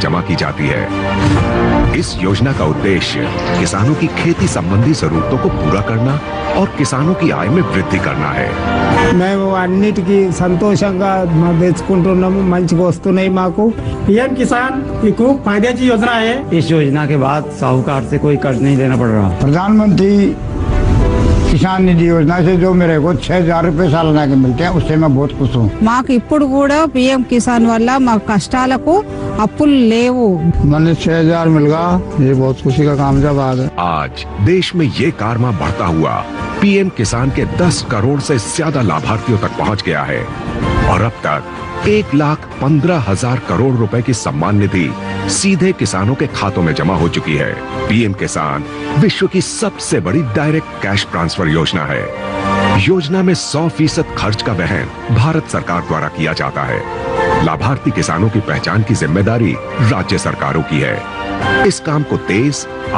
जमा की जाती है। इस योजना का उद्देश्य किसानों की खेती संबंधी जरूरतों को पूरा करना और किसानों की आय में वृद्धि करना है। మేము అన్నిటికీ సంతోషంగా తెచ్చుకుంటున్నాము, మంచిగా వస్తున్నాయి మాకు। पीएम किसान एक खूब फायद्याची योजना आहे। इस योजना के बाद साहूकार से कोई कर्ज नहीं लेना पड़ रहा। प्रधानमंत्री किसान निधि योजना से जो मेरे को 6,000 रुपए सालाना के मिलते हैं, उससे मैं बहुत खुश हूँ। మాకు ఇప్పుడు కూడా పీఎం కిసాన్ వల్ల మా కష్టాలకు అప్పులు లేవు। मैंने 6,000 मिल गया, ये बहुत खुशी का काम जब आ गया। आज देश में ये कारवां बढ़ता हुआ पीएम किसान के 10 करोड़ से ज्यादा लाभार्थियों तक पहुंच गया है और अब तक 1,15,000 करोड़ रुपए की सम्मान निधि सीधे किसानों के खातों में जमा हो चुकी है। पीएम किसान विश्व की सबसे बड़ी डायरेक्ट कैश ट्रांसफर योजना है। योजना में 100% खर्च का वहन भारत सरकार द्वारा किया जाता है। लाभार्थी किसानों की पहचान की जिम्मेदारी राज्य सरकारों की है। इस काम को तेज,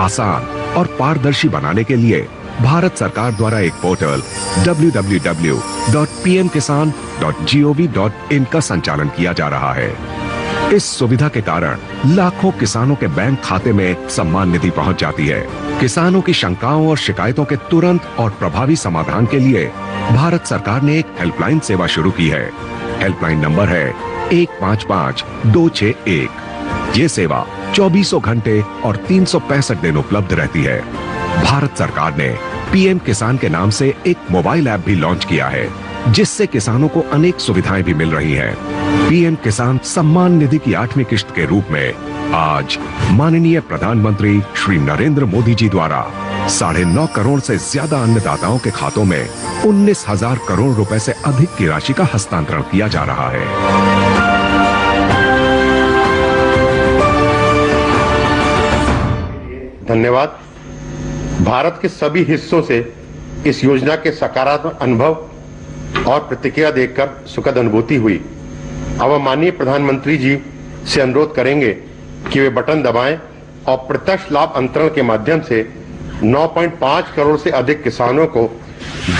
आसान और पारदर्शी बनाने के लिए भारत सरकार द्वारा एक पोर्टल www.pmkisan.gov.in का संचालन किया जा रहा है। इस सुविधा के कारण लाखों किसानों के बैंक खाते में सम्मान निधि पहुंच जाती है। किसानों की शंकाओं और शिकायतों के तुरंत और प्रभावी समाधान के लिए भारत सरकार ने एक हेल्पलाइन सेवा शुरू की है। हेल्पलाइन नंबर है 155-261। ये सेवा 24 घंटे और 365 दिन उपलब्ध रहती है। भारत सरकार ने पीएम किसान के नाम से एक मोबाइल ऐप भी लॉन्च किया है, जिससे किसानों को अनेक सुविधाएं भी मिल रही हैं। पीएम किसान सम्मान निधि की 8वीं किश्त के रूप में आज माननीय प्रधानमंत्री श्री नरेंद्र मोदी जी द्वारा 9.5 करोड़ से ज्यादा अन्नदाताओं के खातों में 19,000 करोड़ रुपए से अधिक की राशि का हस्तांतरण किया जा रहा है। धन्यवाद। भारत के सभी हिस्सों से इस योजना के सकारात्मक अनुभव और प्रतिक्रिया देखकर सुखद अनुभूति हुई। अब हम माननीय प्रधानमंत्री जी से अनुरोध करेंगे कि वे बटन दबाएं और प्रत्यक्ष लाभ अंतरण के माध्यम से 9.5 करोड़ से अधिक किसानों को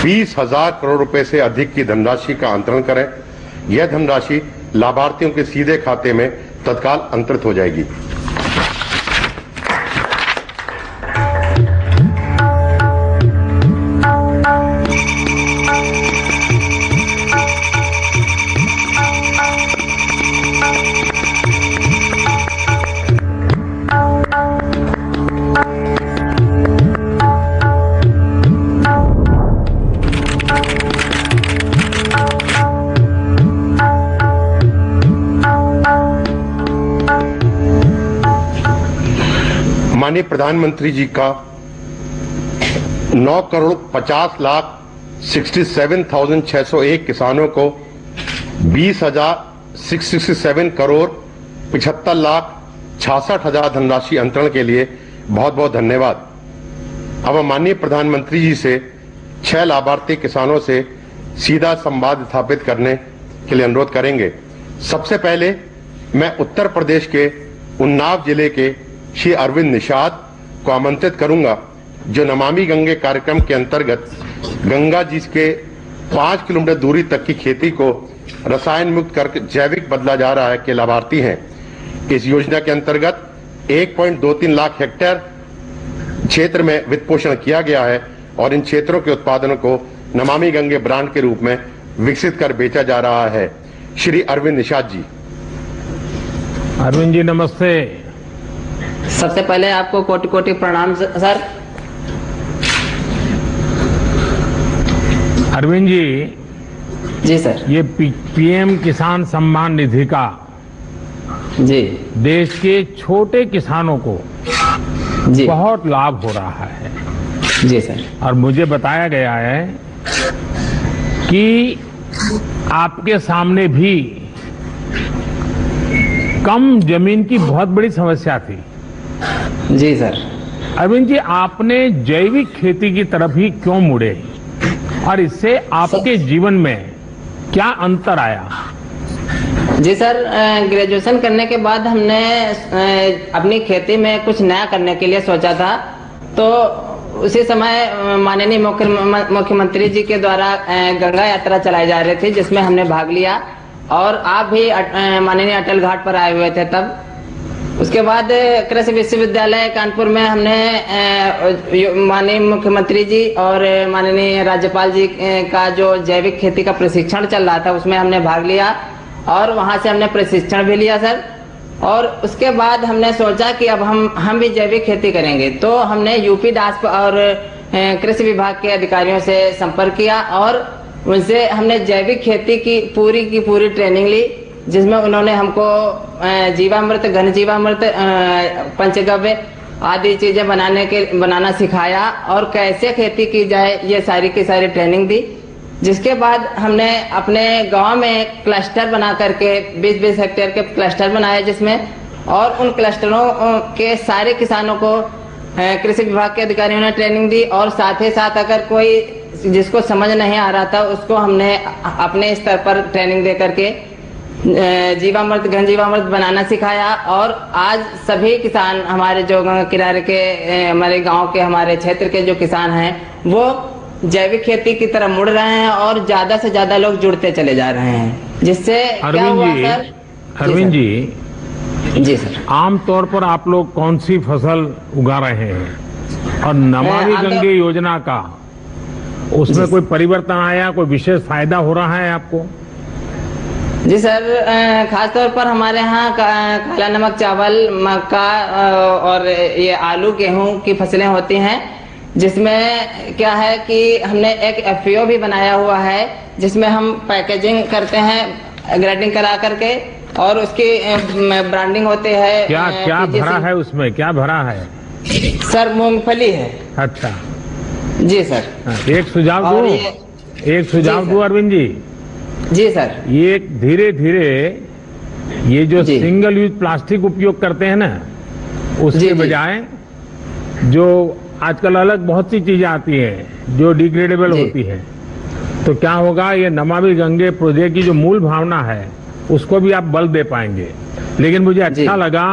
20,000 करोड़ रुपए से अधिक की धनराशि का अंतरण करें। यह धनराशि लाभार्थियों के सीधे खाते में तत्काल अंतरित हो जाएगी। माननीय प्रधानमंत्री जी का 9,50,67,601 किसानों को 20,667 करोड़ 75,66,000 धनराशि अंतरण के लिए बहुत बहुत धन्यवाद। अब हम माननीय प्रधानमंत्री जी से 6 लाभार्थी किसानों से सीधा संवाद स्थापित करने के लिए अनुरोध करेंगे। सबसे पहले मैं उत्तर प्रदेश के उन्नाव जिले के श्री अरविंद निषाद को आमंत्रित करूंगा, जो नमामि गंगे कार्यक्रम के अंतर्गत गंगा जी के 5 किलोमीटर दूरी तक की खेती को रसायन मुक्त कर जैविक बदला जा रहा है के लाभार्थी हैं। इस योजना के अंतर्गत 1.23 लाख हेक्टेयर क्षेत्र में वित्त पोषण किया गया है और इन क्षेत्रों के उत्पादनों को नमामि गंगे ब्रांड के रूप में विकसित कर बेचा जा रहा है। श्री अरविंद निषाद जी। अरविंद जी नमस्ते। सबसे पहले आपको कोटि कोटि प्रणाम सर। अरविंद जी। जी सर। ये पीएम किसान सम्मान निधि का जी देश के छोटे किसानों को जी बहुत लाभ हो रहा है। जी सर। और मुझे बताया गया है कि आपके सामने भी कम जमीन की बहुत बड़ी समस्या थी। जी सर। अरविंद जी, आपने जैविक खेती की तरफ ही क्यों मुड़े और इससे आपके जीवन में क्या अंतर आया? जी सर, ग्रेजुएशन करने के बाद हमने अपनी खेती में कुछ नया करने के लिए सोचा था, तो उसी समय माननीय मुख्यमंत्री जी के द्वारा गंगा यात्रा चलाई जा रही थी, जिसमें हमने भाग लिया और आप भी माननीय अटल घाट पर आए हुए थे तब। उसके बाद कृषि विश्वविद्यालय कानपुर में हमने माननीय मुख्यमंत्री जी और माननीय राज्यपाल जी का जो जैविक खेती का प्रशिक्षण चल रहा था उसमें हमने भाग लिया और वहां से हमने प्रशिक्षण भी लिया सर। और उसके बाद हमने सोचा कि अब हम भी जैविक खेती करेंगे, तो हमने यूपी डास और कृषि विभाग के अधिकारियों से संपर्क किया और उनसे हमने जैविक खेती की पूरी ट्रेनिंग ली, जिसमें उन्होंने हमको जीवामृत, घन जीवामृत, पंचगव्य आदि चीजें बनाना सिखाया और कैसे खेती की जाए ये सारी की सारी ट्रेनिंग दी। जिसके बाद हमने अपने गांव में क्लस्टर बना करके 20-20 हेक्टेयर के क्लस्टर बनाए, जिसमें और उन क्लस्टरों के सारे किसानों को कृषि विभाग के अधिकारियों ने ट्रेनिंग दी और साथ ही साथ अगर कोई जिसको समझ नहीं आ रहा था उसको हमने अपने स्तर पर ट्रेनिंग दे करके जीवामृत, घन जीवामृत बनाना सिखाया। और आज सभी किसान हमारे जो गंगा किनारे के हमारे गांव के हमारे क्षेत्र के जो किसान हैं वो जैविक खेती की तरफ मुड़ रहे हैं और ज्यादा से ज्यादा लोग जुड़ते चले जा रहे हैं, जिससे क्या हुआ सर? अरविंद जी सर, आमतौर पर आप लोग कौन सी फसल उगा रहे हैं और नमामि गंगे योजना का उसमें कोई परिवर्तन आया, कोई विशेष फायदा हो रहा है आपको? जी सर, खासतौर पर हमारे यहाँ काला नमक चावल, मक्का और ये आलू, गेहूं की फसलें होती हैं, जिसमें क्या है कि हमने एक FPO भी बनाया हुआ है जिसमें हम पैकेजिंग करते हैं ग्रेडिंग करा करके और उसकी ब्रांडिंग होती है। क्या भरा है उसमें, क्या भरा है? सर मूंगफली है। अच्छा जी सर। एक सुझाव दूं अरविंद जी। जी सर। ये धीरे धीरे ये जो सिंगल यूज प्लास्टिक उपयोग करते हैं ना, उसके बजाय जो आजकल अलग बहुत सी चीजें आती हैं जो डिग्रेडेबल होती है, तो क्या होगा, ये नमामि गंगे प्रोजेक्ट की जो मूल भावना है उसको भी आप बल दे पाएंगे। लेकिन मुझे अच्छा लगा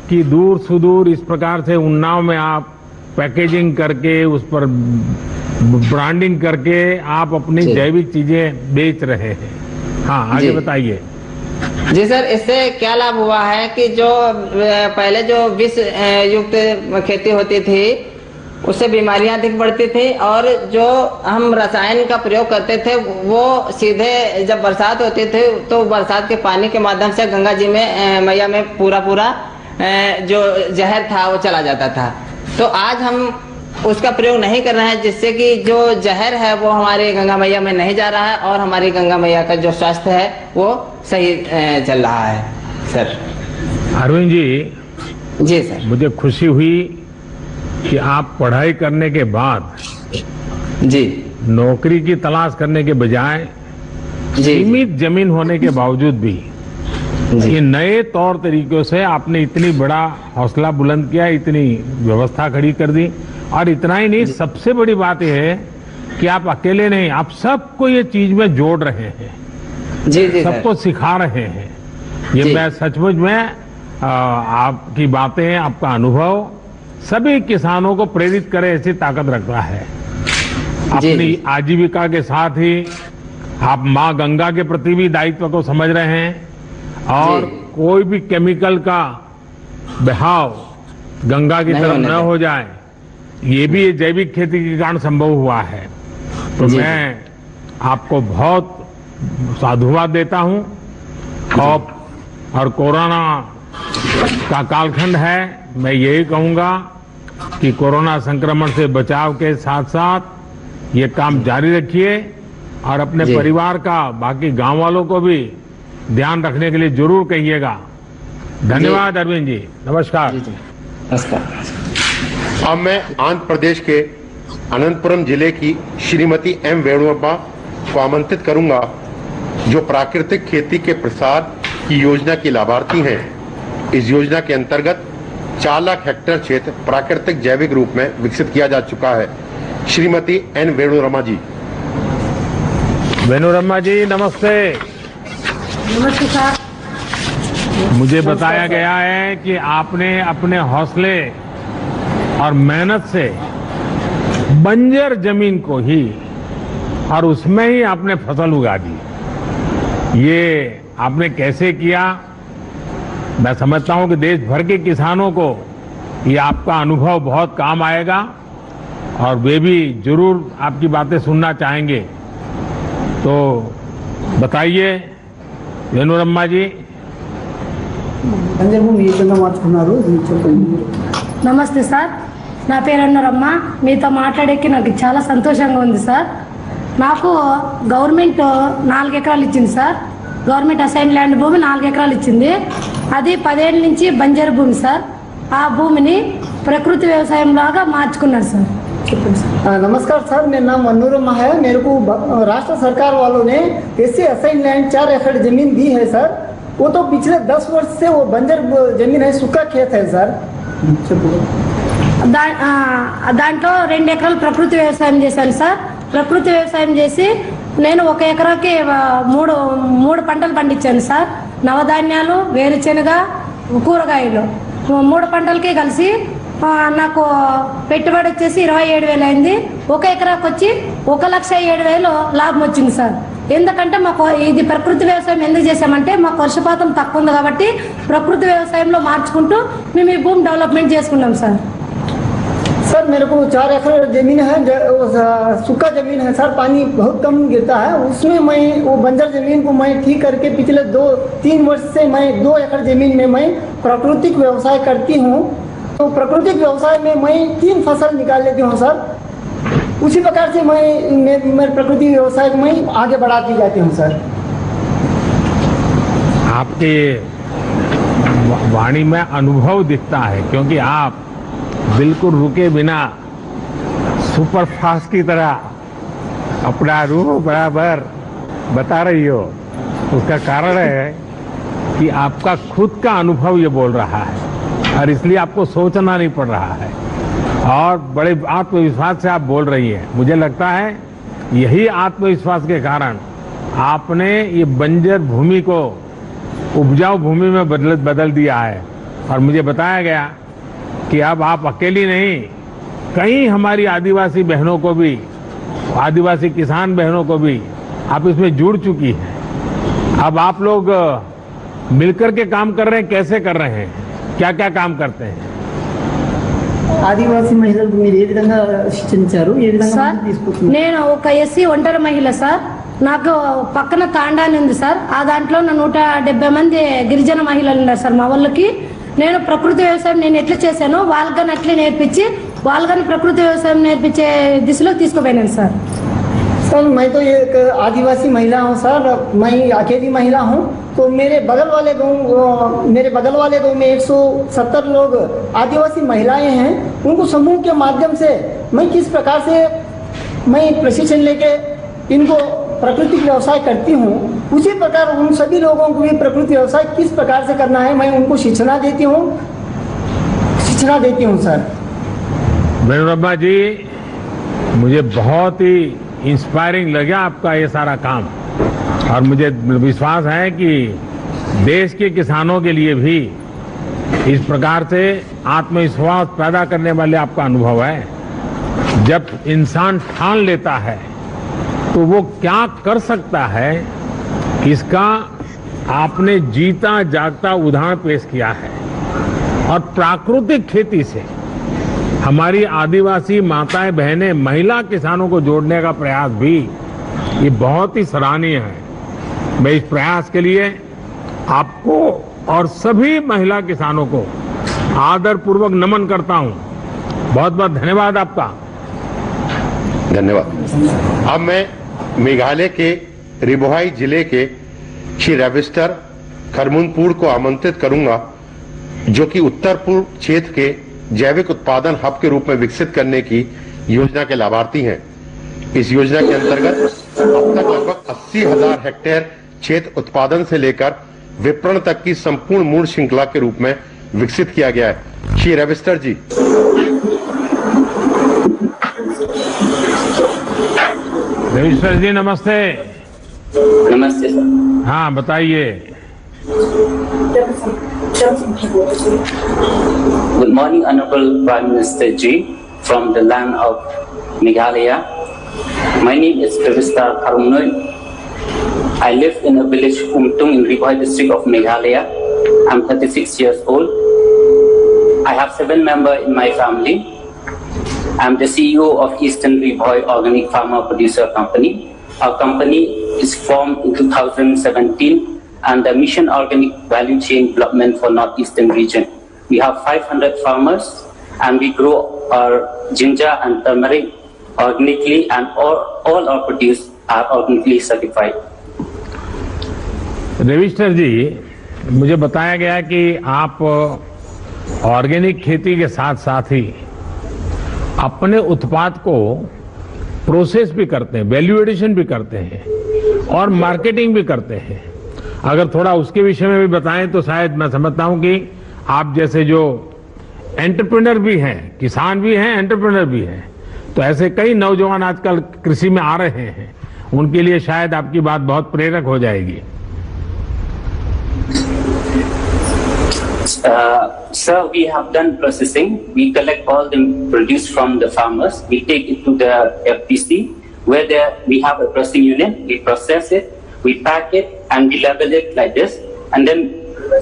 कि दूर सुदूर इस प्रकार से उन्नाव में आप पैकेजिंग करके उस पर ब्रांडिंग करके आप अपनी जैविक चीजें बेच रहे हैं। हाँ, आगे बताइए। जी सर, इससे क्या लाभ हुआ है कि जो पहले जो विष युक्त खेती होती थी उससे बीमारियां अधिक बढ़ती थी और जो हम रसायन का प्रयोग करते थे वो सीधे जब बरसात होती थी तो बरसात के पानी के माध्यम से गंगा जी में मैया में पूरा जो जहर था वो चला जाता था। तो आज हम उसका प्रयोग नहीं कर रहे हैं, जिससे कि जो जहर है वो हमारे गंगा मैया में नहीं जा रहा है और हमारी गंगा मैया का जो स्वास्थ्य है वो सही चल रहा है। सर अरविंद जी। जी सर। मुझे खुशी हुई कि आप पढ़ाई करने के बाद नौकरी की तलाश करने के बजाय सीमित जमीन होने के बावजूद भी ये नए तौर तरीकों से आपने इतनी बड़ा हौसला बुलंद किया, इतनी व्यवस्था खड़ी कर दी। और इतना ही नहीं, सबसे बड़ी बात यह है कि आप अकेले नहीं, आप सबको ये चीज में जोड़ रहे हैं, सबको सिखा रहे हैं। ये मैं सचमुच में आपकी बातें, आपका अनुभव सभी किसानों को प्रेरित करे ऐसी ताकत रखता है। अपनी आजीविका के साथ ही आप माँ गंगा के प्रति भी दायित्व को समझ रहे हैं और कोई भी केमिकल का बहाव गंगा की तरफ न हो जाए, ये भी जैविक खेती के कारण संभव हुआ है। तो मैं आपको बहुत साधुवाद देता हूं। और कोरोना का कालखंड है, मैं यही कहूंगा कि कोरोना संक्रमण से बचाव के साथ साथ ये काम जारी रखिए और अपने परिवार का, बाकी गांव वालों को भी ध्यान रखने के लिए जरूर कहिएगा। धन्यवाद अरविंद जी, नमस्कार। अब मैं आंध्र प्रदेश के अनंतपुरम जिले की श्रीमती M वेणुअप्पा को आमंत्रित करूंगा, जो प्राकृतिक खेती के प्रसार की योजना की लाभार्थी हैं। इस योजना के अंतर्गत 4 लाख हेक्टेयर क्षेत्र प्राकृतिक जैविक रूप में विकसित किया जा चुका है। श्रीमती N वेणुरमा जी। वेणुरमा जी नमस्ते। नमस्ते सर। मुझे बताया गया है कि आपने अपने हौसले और मेहनत से बंजर जमीन को ही और उसमें ही आपने फसल उगा दी। ये आपने कैसे किया मैं समझता हूं कि देश भर के किसानों को ये आपका अनुभव बहुत काम आएगा और वे भी जरूर आपकी बातें सुनना चाहेंगे। तो बताइए वेणुरम्मा जी। నమస్తే సార్, నా పేరు అన్నరమ్మ. మీతో మాట్లాడేకి నాకు చాలా సంతోషంగా ఉంది సార్. నాకు గవర్నమెంట్ 4 ఎకరాలు ఇచ్చింది సార్. గవర్నమెంట్ అసైన్ ల్యాండ్ భూమి 4 ఎకరాలు ఇచ్చింది. అది 10 ఏళ్ళ నుంచి బంజరు భూమి సార్. ఆ భూమిని ప్రకృతి వ్యవసాయం లాగా మార్చుకున్నారు సార్. नमस्कार सर, मेरा नाम मनोरमा है। मेरे को राष्ट्र सरकार वालों ने ऐसे असाइन लैंड 4 एकड़ जमीन दी है सर। वो तो पिछले 10 वर्ष से वो बंजर जमीन है, सूखा खेत है सर। దాంట్లో 2 ఎకరాలు ప్రకృతి వ్యవసాయం చేశాను సార్. ప్రకృతి వ్యవసాయం చేసి నేను 1 ఎకరాకి మూడు పంటలు పండించాను సార్. నవధాన్యాలు, వేరుశెనగ, కూరగాయలు 3 పంటలకి కలిసి నాకు పెట్టుబడి వచ్చేసి 27,000 అయింది. 1 ఎకరాకి వచ్చి 1,07,000 లాభం వచ్చింది సార్. ఎందుకంటే మాకు ఇది ప్రకృతి వ్యవసాయం ఎందుకు చేసామంటే మాకు వర్షపాతం తక్కువ ఉంది కాబట్టి ప్రకృతి వ్యవసాయంలో మార్చుకుంటూ మేము ఈ భూమి డెవలప్మెంట్ చేసుకున్నాం సార్. सर मेरे को 4 एकड़ जमीन है, सूखा जमीन है सर, पानी बहुत कम गिरता है। उसमें मैं वो बंजर जमीन को मैं ठीक करके पिछले 2-3 वर्ष से मैं 2 एकड़ जमीन में मैं प्राकृतिक व्यवसाय करती हूँ। तो प्राकृतिक व्यवसाय में मैं 3 फसल निकाल लेती हूँ सर। उसी प्रकार से मैं प्रकृति व्यवसाय में आगे बढ़ाती जाती हूँ सर। आपके वाणी में अनुभव दिखता है क्योंकि आप बिल्कुल रुके बिना सुपर फास्ट की तरह अपना रूह बराबर बता रही हो। उसका कारण है कि आपका खुद का अनुभव ये बोल रहा है और इसलिए आपको सोचना नहीं पड़ रहा है और बड़े आत्मविश्वास से आप बोल रही हैं। मुझे लगता है यही आत्मविश्वास के कारण आपने ये बंजर भूमि को उपजाऊ भूमि में बदल दिया है। और मुझे बताया गया कि अब आप अकेली नहीं, कई हमारी आदिवासी बहनों को भी, आदिवासी किसान बहनों को भी आप इसमें जुड़ चुकी हैं। अब आप लोग मिलकर के काम कर रहे हैं, कैसे कर रहे हैं, क्या क्या काम करते हैं? ఆదివాసీ మహిళలకు మీరు ఏ విధంగా శిక్షణ ఇచ్చారు, ఏ విధంగా సార్ తీసుకుంటున్నారు? నేను ఒక ఎస్సీ ఒంటరి మహిళ సార్. నాకు పక్కన తాండాని ఉంది సార్. ఆ దాంట్లో 170 మంది గిరిజన మహిళలు ఉన్నారు సార్ మా వాళ్ళకి. నేను ప్రకృతి వ్యవసాయం నేను ఎట్లా చేశానో వాళ్ళని అట్లే నేర్పించి వాళ్ళని ప్రకృతి వ్యవసాయం నేర్పించే దిశలో తీసుకుపోయినాను సార్. सर मैं तो एक आदिवासी महिला हूँ सर, मैं अकेली महिला हूँ। तो मेरे बगल वाले गांव में 170 लोग आदिवासी महिलाएं हैं। उनको समूह के माध्यम से मैं किस प्रकार से मैं प्रशिक्षण लेके इनको प्राकृतिक व्यवसाय करती हूँ, उसी प्रकार उन सभी लोगों को भी प्रकृति व्यवसाय किस प्रकार से करना है मैं उनको शिक्षण देती हूँ सर। वेणुरम्मा जी, मुझे बहुत ही इंस्पायरिंग लगा आपका ये सारा काम और मुझे विश्वास है कि देश के किसानों के लिए भी इस प्रकार से आत्मविश्वास पैदा करने वाले आपका अनुभव है। जब इंसान ठान लेता है तो वो क्या कर सकता है, इसका आपने जीता जागता उदाहरण पेश किया है। और प्राकृतिक खेती से हमारी आदिवासी माताएं बहनें महिला किसानों को जोड़ने का प्रयास भी ये बहुत ही सराहनीय है। मैं इस प्रयास के लिए आपको और सभी महिला किसानों को आदरपूर्वक नमन करता हूं। बहुत बहुत धन्यवाद आपका। धन्यवाद। अब मैं मेघालय के रिबोहाई जिले के श्री रविस्टर खरमुनपुर को आमंत्रित करूंगा, जो कि उत्तर पूर्व क्षेत्र के जैविक उत्पादन हब के रूप में विकसित करने की योजना के लाभार्थी हैं। इस योजना के अंतर्गत अब तक लगभग 80,000 हेक्टेयर क्षेत्र उत्पादन से लेकर विपणन तक की संपूर्ण मूल श्रृंखला के रूप में विकसित किया गया है। श्री रविस्टर जी। रविस्टर जी नमस्ते। नमस्ते सर। हाँ बताइए। Good morning, Honorable Prime Minister Ji, from the land of Meghalaya. My name is Ravistar Karunoi. I live in a village Umtung in Ribohai district of Meghalaya. I'm 36 years old. I have 7 members in my family. I'm the CEO of Eastern Rivoy Organic Farmer Producer Company. Our company is formed in 2017 and the Mission Organic Value Chain Development for Northeastern region. We have 500 farmers and we grow our ginger and turmeric organically, and all our produce are organically certified. Ravishankar जी, मुझे बताया गया कि आप organic खेती के साथ साथ ही अपने उत्पाद को प्रोसेस भी करते हैं, वैल्यू एडिशन भी करते हैं और मार्केटिंग भी करते हैं। अगर थोड़ा उसके विषय में भी बताएं तो शायद मैं समझता हूं कि आप जैसे जो एंटरप्रेन्योर भी हैं, किसान भी हैं, एंटरप्रेन्योर भी हैं, तो ऐसे कई नौजवान आजकल कृषि में आ रहे हैं, उनके लिए शायद आपकी बात बहुत प्रेरक हो जाएगी। Sir, we have done processing. We collect all the produce from the farmers. We take it to the FPC, where we have a processing unit. We process it, we pack it, and we label it like this. And then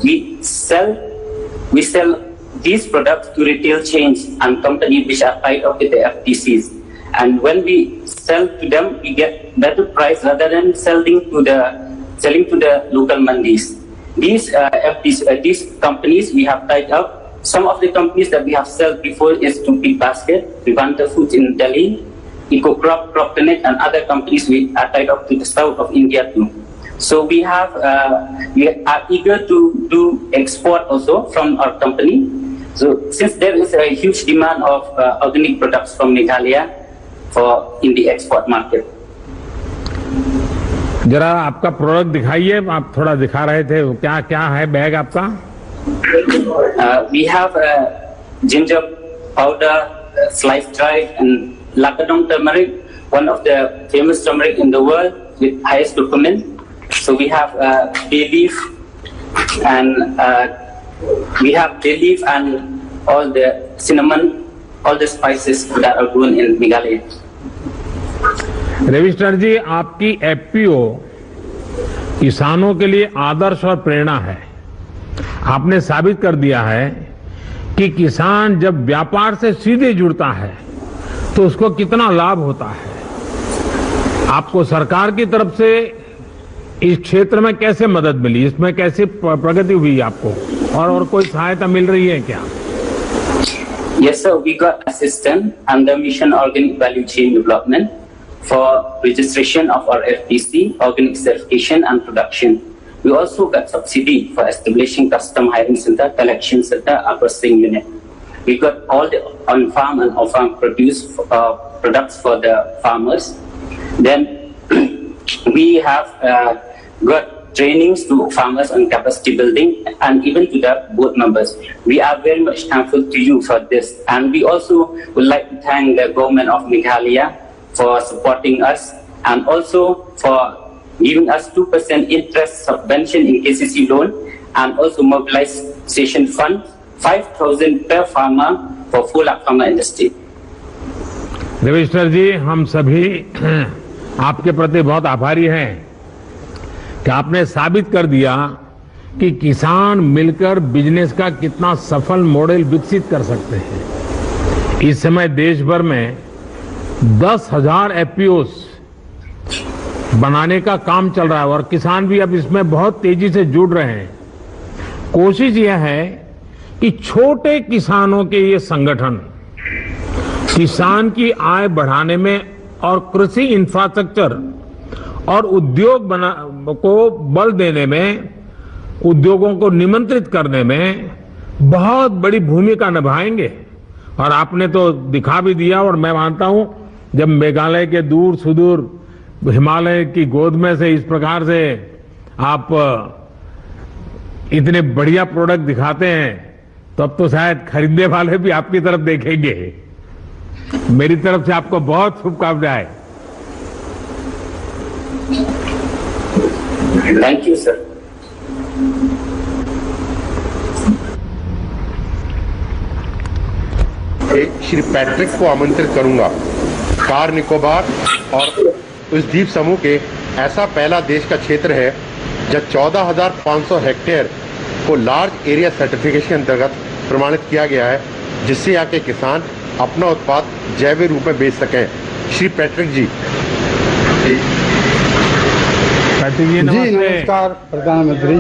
we sell these products to retail chains and companies which are tied up with the FPCs. And when we sell to them, we get better price rather than selling to the local mandis. These companies we have tied up. Some of the companies that we have sold before is to Big Basket, Vivanta Foods in Delhi, EcoCrop, CropConnect, and other companies we are tied up to the south of India too. So we are eager to do export also from our company. So since there is a huge demand of organic products from Meghalaya in the export market. जरा आपका product दिखाइए, आप थोड़ा दिखा रहे थे, क्या क्या है बैग आपका? We have ginger powder, sliced dried, and Lakadong turmeric, one of the famous turmeric in the world with highest dopamine. So we have bay leaf and all the cinnamon, all the spices that are grown in Meghalaya. Ravishankar जी, आपकी FPO किसानों के लिए आदर्श और प्रेरणा है। आपने साबित कर दिया है कि किसान जब व्यापार से सीधे जुड़ता है तो उसको कितना लाभ होता है। आपको सरकार की तरफ से इस क्षेत्र में कैसे मदद मिली, इसमें कैसे प्रगति हुई आपको, और कोई सहायता मिल रही है क्या? Yes sir, we got assistance under Mission Organic Value Chain Development for registration of our FPC, organic certification and production. We also got subsidy for establishing custom hiring center, collection center, and processing unit. We got all the on-farm and off-farm products for the farmers. Then we have got trainings to farmers on capacity building and even to the board members. We are very much thankful to you for this. And we also would like to thank the government of Meghalaya for supporting us and also for giving us 2% interest subvention in KCC loan and also mobilization fund 5,000 per farmer for full farmer industry. Ravishankar जी, हम सभी आपके प्रति बहुत आभारी हैं कि आपने साबित कर दिया कि किसान मिलकर बिजनेस का कितना सफल मॉडल विकसित कर सकते हैं। इस समय देश भर में 10,000 एफपीओस बनाने का काम चल रहा है और किसान भी अब इसमें बहुत तेजी से जुड़ रहे हैं। कोशिश यह है कि छोटे किसानों के ये संगठन किसान की आय बढ़ाने में और कृषि इंफ्रास्ट्रक्चर और उद्योग को बल देने में, उद्योगों को निमंत्रित करने में बहुत बड़ी भूमिका निभाएंगे। और आपने तो दिखा भी दिया, और मैं मानता हूं जब मेघालय के दूर सुदूर हिमालय की गोद में से इस प्रकार से आप इतने बढ़िया प्रोडक्ट दिखाते हैं तो अब तो शायद खरीदने वाले भी आपकी तरफ देखेंगे। मेरी तरफ से आपको बहुत शुभकामनाएं। Thank you sir. Shri Patrick को आमंत्रित करूंगा। कार निकोबार और उस द्वीप समूह के ऐसा पहला देश का क्षेत्र है जब 14,500 हेक्टेयर को लार्ज एरिया सर्टिफिकेशन के अंतर्गत प्रमाणित किया गया है, जिससे यहाँ के किसान अपना उत्पाद जैविक रूप में बेच सकें। श्री पैट्रिक जी। पैट्रिक जी नमस्ते। जी नमस्कार प्रधानमंत्री,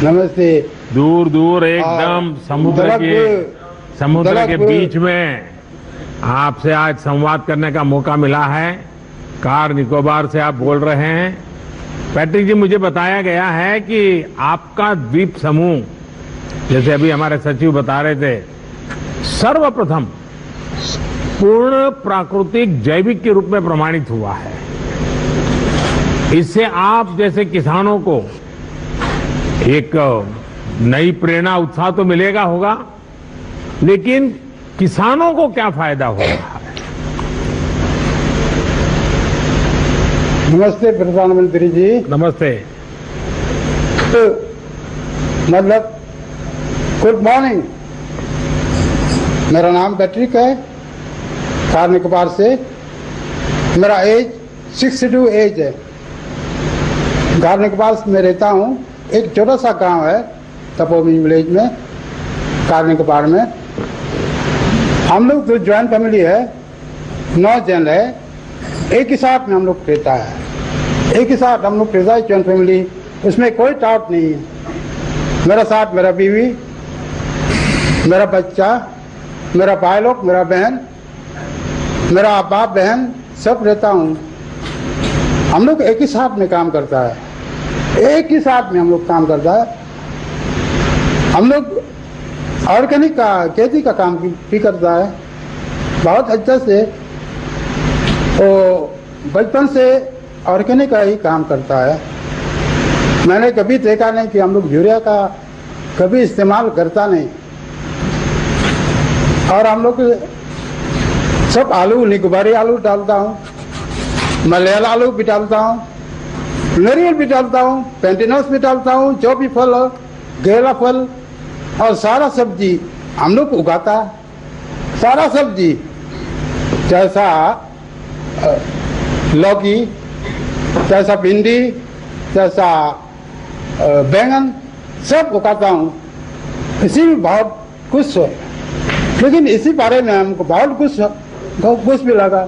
नमस्ते। दूर दूर एकदम समुद्र के बीच में आपसे आज संवाद करने का मौका मिला है। कार निकोबार से आप बोल रहे हैं। पैट्रिक जी, मुझे बताया गया है कि आपका द्वीप समूह, जैसे अभी हमारे सचिव बता रहे थे, सर्वप्रथम पूर्ण प्राकृतिक जैविक के रूप में प्रमाणित हुआ है। इससे आप जैसे किसानों को एक नई प्रेरणा, उत्साह तो मिलेगा होगा, लेकिन किसानों को क्या फायदा हो रहा है? नमस्ते प्रधानमंत्री जी। नमस्ते। मतलब गुड मॉर्निंग। मेरा नाम पैट्रिक है, कार निकोबार से। मेरा एज 62 एज है। कार निकोबार में रहता हूँ। एक छोटा सा गांव है तपोमी विलेज में, कार निकोबार में। हम लोग तो ज्वाइंट फैमिली है, 9 जन है। एक ही साथ में हम लोग रहता है, एक ही साथ हम लोग रहता है, ज्वाइंट फैमिली। उसमें कोई डाउट नहीं है। मेरा साथ मेरा बीवी, मेरा बच्चा, मेरा भाई लोग, मेरा बहन, मेरा बाप बहन सब रहता हूँ। हम लोग एक ही साथ में काम करता है, एक ही साथ में हम लोग काम करता है। हम लोग ऑर्गेनिक का खेती का काम भी करता है बहुत अच्छा से। वो बचपन से ऑर्गेनिक का ही काम करता है। मैंने कभी देखा नहीं कि हम लोग यूरिया का कभी इस्तेमाल करता नहीं। और हम लोग सब आलू, निकोबारी आलू डालता हूँ, मलयाला आलू भी डालता हूँ, नारियल भी डालता हूँ, पेंटिनस भी डालता हूँ, जो भी फल हो, गेला फल और सारा सब्जी हम लोग उगाता है। सारा सब्जी जैसा लौकी, जैसा भिंडी, जैसा बैंगन सब उगाता हूँ। इसी में बहुत खुश हो, लेकिन इसी बारे में हमको बहुत कुछ भी लगा।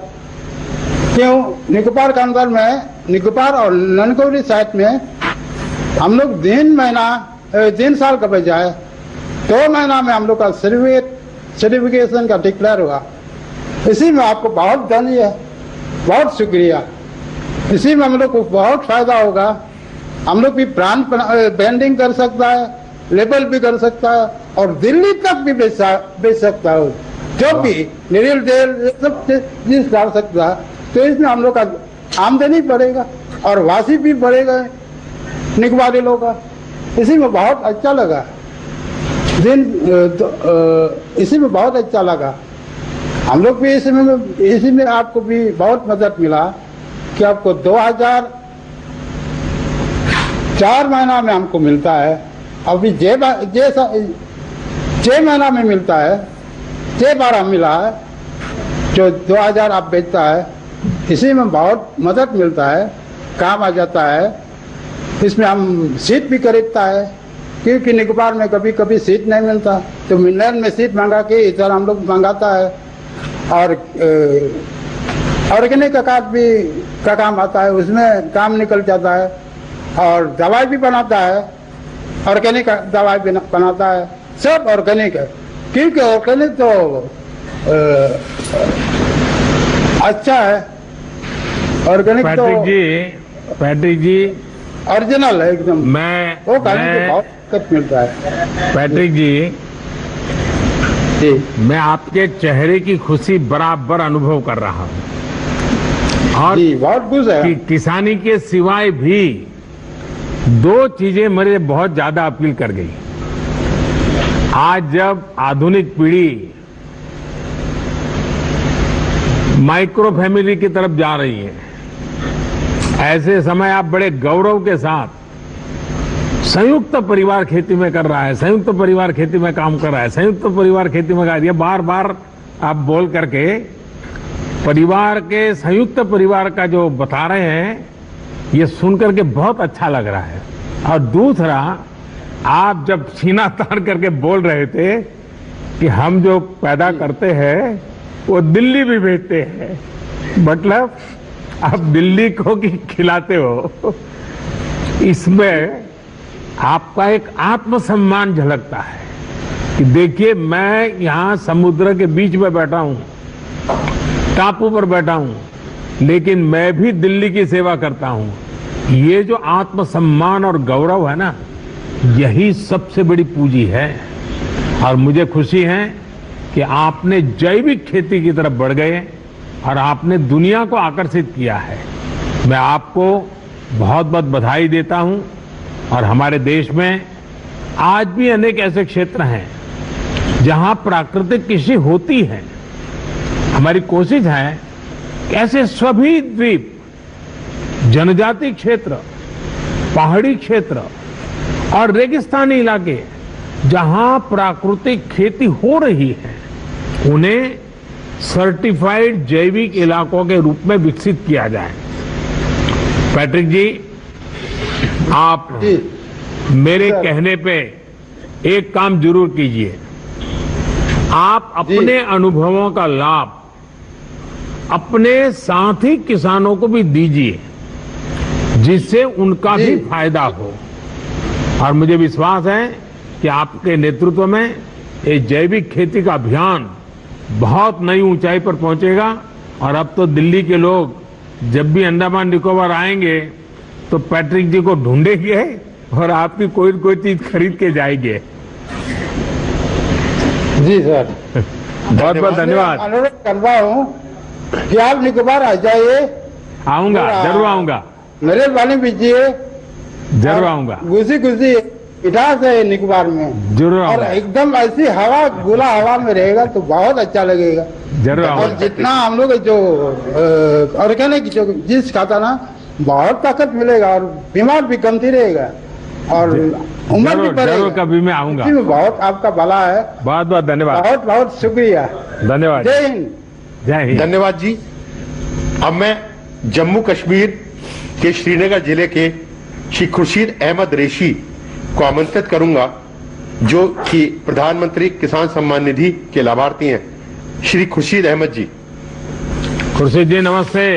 क्यों? निकोबार के अंदर में, निकोबार और ननकौरी साइड में हम लोग 3 साल का बजाय 2 महीना में हम लोग का सर्टिफिकेशन का डिक्लेयर हुआ। इसी में आपको बहुत धन्य है, बहुत शुक्रिया। इसी में हम लोग को बहुत फायदा होगा। हम लोग भी ब्रांड ब्रांडिंग कर सकता है, लेबल भी कर सकता है और दिल्ली तक भी बेच सकता है। जो भी नारियल तेल सब चीज डाल सकता है। तो इसमें हम लोग का आमदनी बढ़ेगा और वासी भी बढ़ेगा निकोबारी लोग का। इसी में बहुत अच्छा लगा। इसी में बहुत अच्छा लगा। हम लोग भी इसी में आपको भी बहुत मदद मिला कि आपको 2004 महीना में हमको मिलता है। अभी 6 महीना में मिलता है, 6 बार हम मिला है। जो 2000 आप बेचता है, इसी में बहुत मदद मिलता है, काम आ जाता है। इसमें हम सीट भी खरीदता है, क्योंकि निकोबार में कभी कभी सीट नहीं मिलता, तो मिलर में सीट मंगा के इधर हम लोग मंगाता है। और ऑर्गेनिक का कार्ड भी का काम आता है, उसमें काम निकल जाता है। और दवाई भी बनाता है, ऑर्गेनिक दवाई भी बनाता है। सब ऑर्गेनिक है, क्योंकि ऑर्गेनिक तो अच्छा है। ऑर्गेनिक तो पैट्रिक जी ओरिजिनल है एकदम। वो खाने बहुत कट मिलता है। पैट्रिक जी, मैं आपके चेहरे की खुशी बराबर अनुभव कर रहा हूँ। और बहुत खुश है। किसानी के सिवाय भी 2 चीजें मेरे बहुत ज्यादा अपील कर गई। आज जब आधुनिक पीढ़ी माइक्रो फैमिली की तरफ जा रही है, ऐसे समय आप बड़े गौरव के साथ संयुक्त परिवार खेती में कर रहा है, संयुक्त परिवार खेती में काम कर रहा है, संयुक्त परिवार खेती में कर, ये बार बार आप बोल करके परिवार के संयुक्त परिवार का जो बता रहे हैं, ये सुनकर के बहुत अच्छा लग रहा है। और दूसरा, आप जब सीना तान करके बोल रहे थे कि हम जो पैदा करते हैं वो दिल्ली भी भेजते हैं, मतलब आप दिल्ली को की खिलाते हो, इसमें आपका एक आत्मसम्मान झलकता है कि देखिए मैं यहाँ समुद्र के बीच में बैठा हूँ, टापू पर बैठा हूँ, लेकिन मैं भी दिल्ली की सेवा करता हूँ। ये जो आत्मसम्मान और गौरव है ना, यही सबसे बड़ी पूंजी है। और मुझे खुशी है कि आपने जैविक खेती की तरफ बढ़ गए और आपने दुनिया को आकर्षित किया है। मैं आपको बहुत बहुत बधाई देता हूं। और हमारे देश में आज भी अनेक ऐसे क्षेत्र हैं जहां प्राकृतिक कृषि होती है। हमारी कोशिश है कि ऐसे सभी द्वीप, जनजाति क्षेत्र, पहाड़ी क्षेत्र और रेगिस्तानी इलाके जहां प्राकृतिक खेती हो रही है, उन्हें सर्टिफाइड जैविक इलाकों के रूप में विकसित किया जाए। पैट्रिक जी, आप मेरे कहने पे एक काम जरूर कीजिए। आप अपने अनुभवों का लाभ अपने साथी किसानों को भी दीजिए, जिससे उनका भी फायदा हो। और मुझे विश्वास है कि आपके नेतृत्व में ये जैविक खेती का अभियान बहुत नई ऊंचाई पर पहुंचेगा। और अब तो दिल्ली के लोग जब भी अंडमान निकोबार आएंगे तो पैट्रिक जी को ढूंढेंगे और आपकी कोई न कोई चीज खरीद के जाएंगे। जी सर, बहुत बहुत धन्यवाद। अनुरोध कर रहा हूँ कि आप निकोबार आ जाइए। आऊंगा, जरूर आऊंगा। मेरे वाले बीजिए, जरूर आऊंगा। घुसी घुसी मिठास है निकोबार में, जरूर और आऊंगा। एकदम ऐसी हवा, खुला हवा में रहेगा तो बहुत अच्छा लगेगा। जरूर और आऊंगा। जितना हम लोग जो ऑर्गेनिक जो चीज खाता ना, बहुत ताकत मिलेगा और बीमार भी कमती रहेगा और उम्र भी जरूर बढ़ेगा। कभी मैं आऊंगा। इसी में बहुत आपका भला है। बहुत बहुत धन्यवाद। बहुत बहुत शुक्रिया। धन्यवाद। जय हिंद। जय हिंद। धन्यवाद जी। अब मैं जम्मू कश्मीर के श्रीनगर जिले के श्री खुर्शीद अहमद रेशी को आमंत्रित करूंगा, जो कि प्रधानमंत्री किसान सम्मान निधि के लाभार्थी हैं। श्री खुर्शीद अहमद जी। खुर्शीद जी नमस्ते।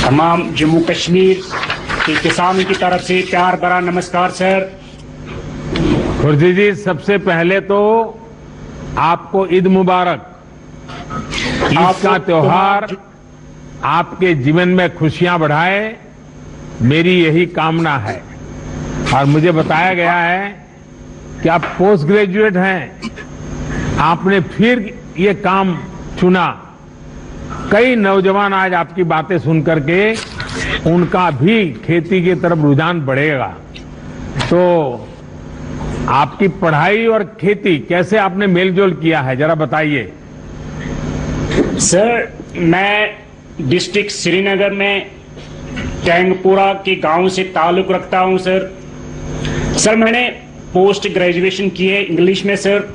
तमाम जम्मू कश्मीर के किसानों की तरफ से प्यार भरा नमस्कार सर। खुर्शीद जी, सबसे पहले तो आपको ईद मुबारक। ईद का त्योहार आपके जीवन में खुशियां बढ़ाए, मेरी यही कामना है। और मुझे बताया गया है कि आप पोस्ट ग्रेजुएट हैं, आपने फिर ये काम चुना। कई नौजवान आज आपकी बातें सुन करके उनका भी खेती की तरफ रुझान बढ़ेगा। तो आपकी पढ़ाई और खेती कैसे आपने मेलजोल किया है, जरा बताइए। सर, मैं डिस्ट्रिक्ट श्रीनगर में टैंगपुरा के गांव से ताल्लुक रखता हूं सर। सर, मैंने पोस्ट ग्रेजुएशन की है इंग्लिश में सर।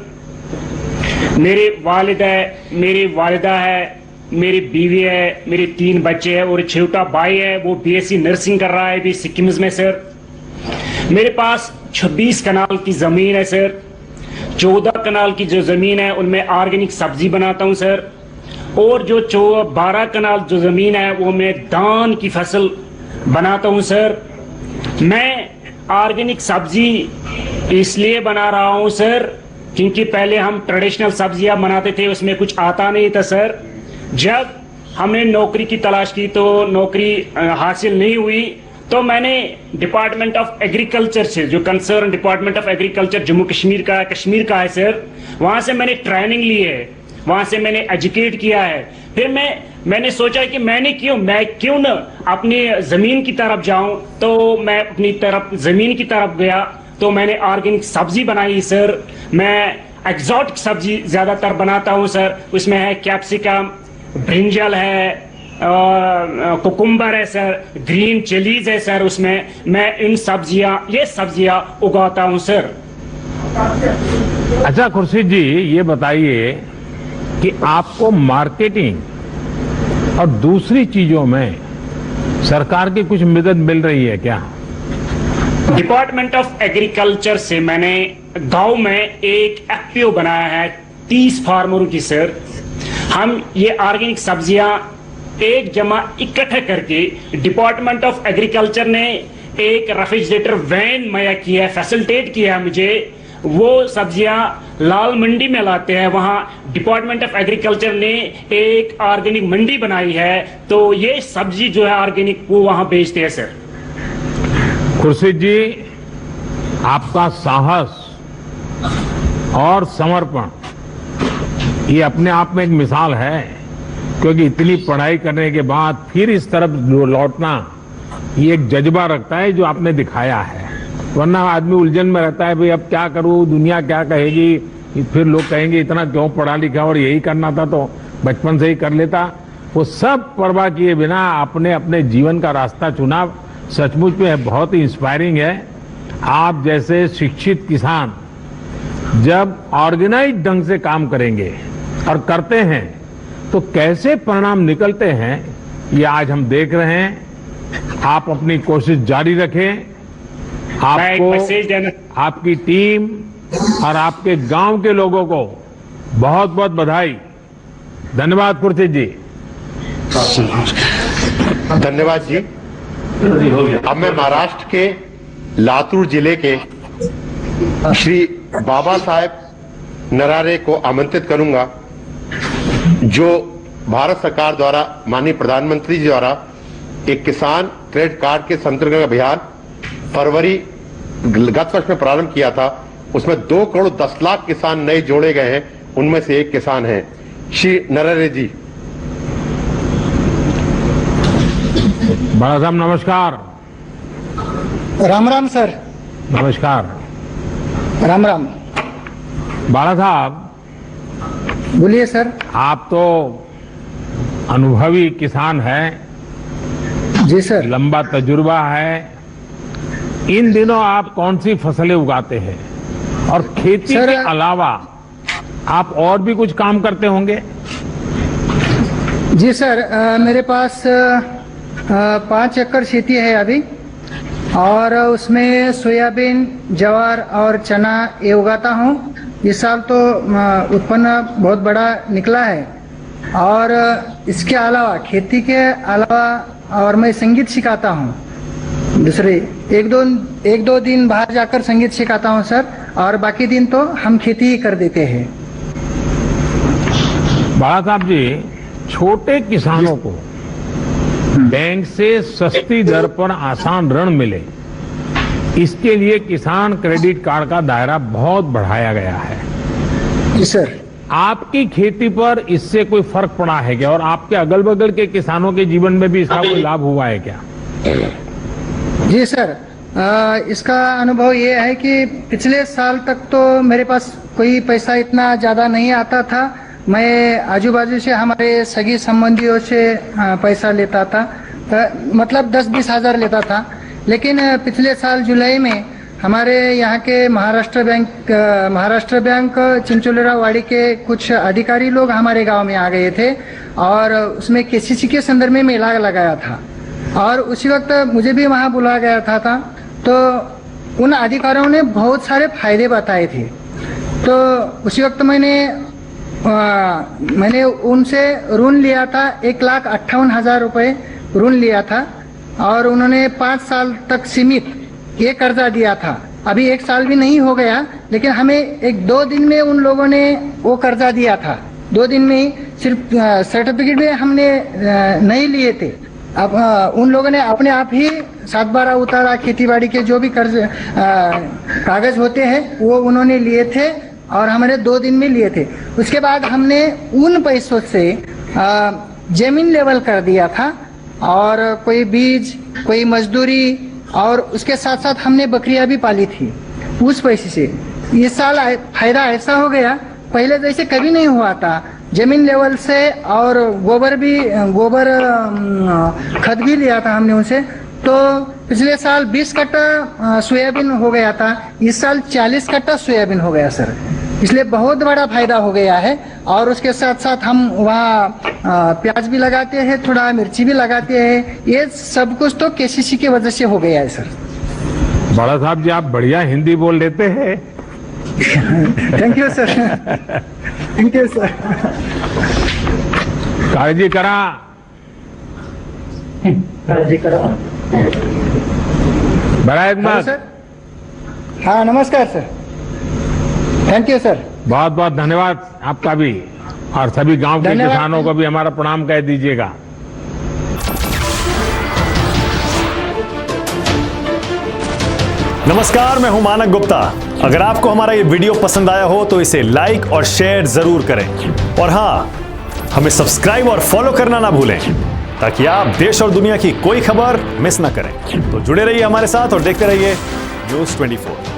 मेरे वालिद है, मेरी वालिदा है, मेरी बीवी है, मेरे 3 बच्चे हैं और छोटा भाई है, वो बीएससी नर्सिंग कर रहा है अभी सिक्किम में सर। मेरे पास 26 कनाल की जमीन है सर। 14 कनाल की जो जमीन है उनमें ऑर्गेनिक सब्जी बनाता हूं सर, और जो 12 कनाल जो जमीन है वो मैं धान की फसल बनाता हूं सर। मैं ऑर्गेनिक सब्जी इसलिए बना रहा हूं सर क्योंकि पहले हम ट्रेडिशनल सब्जियां बनाते थे, उसमें कुछ आता नहीं था सर। जब हमने नौकरी की तलाश की तो नौकरी हासिल नहीं हुई, तो मैंने डिपार्टमेंट ऑफ एग्रीकल्चर से, जो concern department of agriculture Jammu Kashmir का है सर, वहां से मैंने ट्रेनिंग ली है, वहां से मैंने एजुकेट किया है। फिर मैंने सोचा कि मैं क्यों न अपनी जमीन की तरफ जाऊं, तो मैं अपनी तरफ जमीन की तरफ गया, तो मैंने ऑर्गेनिक सब्जी बनाई सर। मैं एक्सोटिक सब्जी ज्यादातर बनाता हूं सर। उसमें है कैप्सिकम, ब्रिंजल है, कुकुम्बर है सर, ग्रीन चिलीज है सर। उसमें मैं ये सब्जियां उगाता हूं सर। अच्छा खुर्शीद जी, ये बताइए कि आपको मार्केटिंग और दूसरी चीजों में सरकार की कुछ मदद मिल रही है क्या? डिपार्टमेंट ऑफ एग्रीकल्चर से मैंने गांव में एक एफपीओ बनाया है 30 फार्मरों की सर। हम ये ऑर्गेनिक सब्जियां एक जमा इकट्ठे करके डिपार्टमेंट ऑफ एग्रीकल्चर ने एक रेफ्रिजरेटर वैन मुहैया किया है, फैसिलिटेट किया है मुझे। वो सब्जियां लाल मंडी में लाते हैं, वहां डिपार्टमेंट ऑफ एग्रीकल्चर ने एक ऑर्गेनिक मंडी बनाई है, तो ये सब्जी जो है ऑर्गेनिक वो वहां बेचते हैं सर। खुर्शीद जी, आपका साहस और समर्पण ये अपने आप में एक मिसाल है, क्योंकि इतनी पढ़ाई करने के बाद फिर इस तरफ लौटना ये एक जज्बा रखता है जो आपने दिखाया है। वरना आदमी उलझन में रहता है, भाई अब क्या करूं, दुनिया क्या कहेगी, फिर लोग कहेंगे इतना क्यों पढ़ा लिखा और यही करना था तो बचपन से ही कर लेता। वो सब परवाह किए बिना आपने अपने जीवन का रास्ता चुना, सचमुच में बहुत ही इंस्पायरिंग है। आप जैसे शिक्षित किसान जब ऑर्गेनाइज ढंग से काम करेंगे और करते हैं तो कैसे परिणाम निकलते हैं ये आज हम देख रहे हैं। आप अपनी कोशिश जारी रखें। आपको, आपकी टीम और आपके गांव के लोगों को बहुत बहुत बधाई। धन्यवाद खुर्शीद जी। धन्यवाद जी। अब मैं महाराष्ट्र के लातूर जिले के श्री बाबा साहेब नरारे को आमंत्रित करूंगा, जो भारत सरकार द्वारा माननीय प्रधानमंत्री जी द्वारा एक किसान क्रेडिट कार्ड के संतर्गत अभियान फरवरी गत वर्ष में प्रारंभ किया था। उसमें 2 करोड़ 10 लाख किसान नए जोड़े गए हैं, उनमें से एक किसान हैं श्री नरारे जी। बड़ा साहब नमस्कार। राम राम सर। नमस्कार। राम राम। बाला साहब बोलिए सर। आप तो अनुभवी किसान हैं। जी सर। लंबा तजुर्बा है। इन दिनों आप कौन सी फसलें उगाते हैं और खेती के अलावा आप और भी कुछ काम करते होंगे? जी सर, मेरे पास 5 एकड़ खेती है अभी, और उसमें सोयाबीन, ज्वार और चना ये उगाता हूँ। इस साल तो उत्पन्न बहुत बड़ा निकला है। और इसके अलावा, खेती के अलावा, और मैं संगीत सिखाता हूँ। दूसरे एक दो दिन बाहर जाकर संगीत सिखाता हूँ सर, और बाकी दिन तो हम खेती ही कर देते हैं। बाला साहब जी, छोटे किसानों को बैंक से सस्ती दर पर आसान ऋण मिले, इसके लिए किसान क्रेडिट कार्ड का दायरा बहुत बढ़ाया गया है। जी सर। आपकी खेती पर इससे कोई फर्क पड़ा है क्या, और आपके अगल बगल के किसानों के जीवन में भी इसका कोई लाभ हुआ है क्या? जी सर, इसका अनुभव ये है कि पिछले साल तक तो मेरे पास कोई पैसा इतना ज्यादा नहीं आता था। मैं आजू बाजू से हमारे सगी संबंधियों से पैसा लेता था, मतलब 10-20 हजार लेता था। लेकिन पिछले साल जुलाई में हमारे यहाँ के महाराष्ट्र बैंक चिंचोलेरावाड़ी के कुछ अधिकारी लोग हमारे गांव में आ गए थे, और उसमें केसीसी के संदर्भ में मेला लगाया था, और उसी वक्त मुझे भी वहां बुलाया गया था। तो उन अधिकारियों ने बहुत सारे फायदे बताए थे। तो उसी वक्त मैंने उनसे ऋण लिया था, 1,58,000 रुपए ऋण लिया था, और उन्होंने 5 साल तक सीमित ये कर्जा दिया था। अभी 1 साल भी नहीं हो गया, लेकिन हमें 1-2 दिन में उन लोगों ने वो कर्जा दिया था। 2 दिन में ही सिर्फ सर्टिफिकेट में हमने नहीं लिए थे। अब उन लोगों ने अपने आप ही 7/12 उतारा, खेतीबाड़ी के जो भी कर्ज कागज होते हैं वो उन्होंने लिए थे, और हमारे 2 दिन में लिए थे। उसके बाद हमने उन पैसों से जमीन लेवल कर दिया था, और कोई बीज, कोई मजदूरी, और उसके साथ साथ हमने बकरियां भी पाली थी उस पैसे से। इस साल फायदा ऐसा हो गया, पहले जैसे कभी नहीं हुआ था। जमीन लेवल से, और गोबर खत भी लिया था हमने उनसे। तो पिछले साल 20 कट्टा सोयाबीन हो गया था, इस साल 40 कट्टा सोयाबीन हो गया सर। इसलिए बहुत बड़ा फायदा हो गया है। और उसके साथ साथ हम वहाँ प्याज भी लगाते हैं, थोड़ा मिर्ची भी लगाते हैं। ये सब कुछ तो केसीसी की वजह से हो गया है सर। बड़ा साहब जी, आप बढ़िया हिंदी बोल लेते हैं। Thank you sir, thank you sir. काळजी करा, काळजी करा। बड़ा है मत। हाँ नमस्कार सर, थैंक यू सर। बहुत बहुत धन्यवाद आपका भी, और सभी गांव के धन्यवाद। किसानों को भी हमारा प्रणाम कह दीजिएगा। नमस्कार, मैं हूं मानक गुप्ता। अगर आपको हमारा ये वीडियो पसंद आया हो तो इसे लाइक और शेयर जरूर करें, और हां, हमें सब्सक्राइब और फॉलो करना ना भूलें ताकि आप देश और दुनिया की कोई खबर मिस ना करें। तो जुड़े रहिए हमारे साथ और देखते रहिए न्यूज़ 24।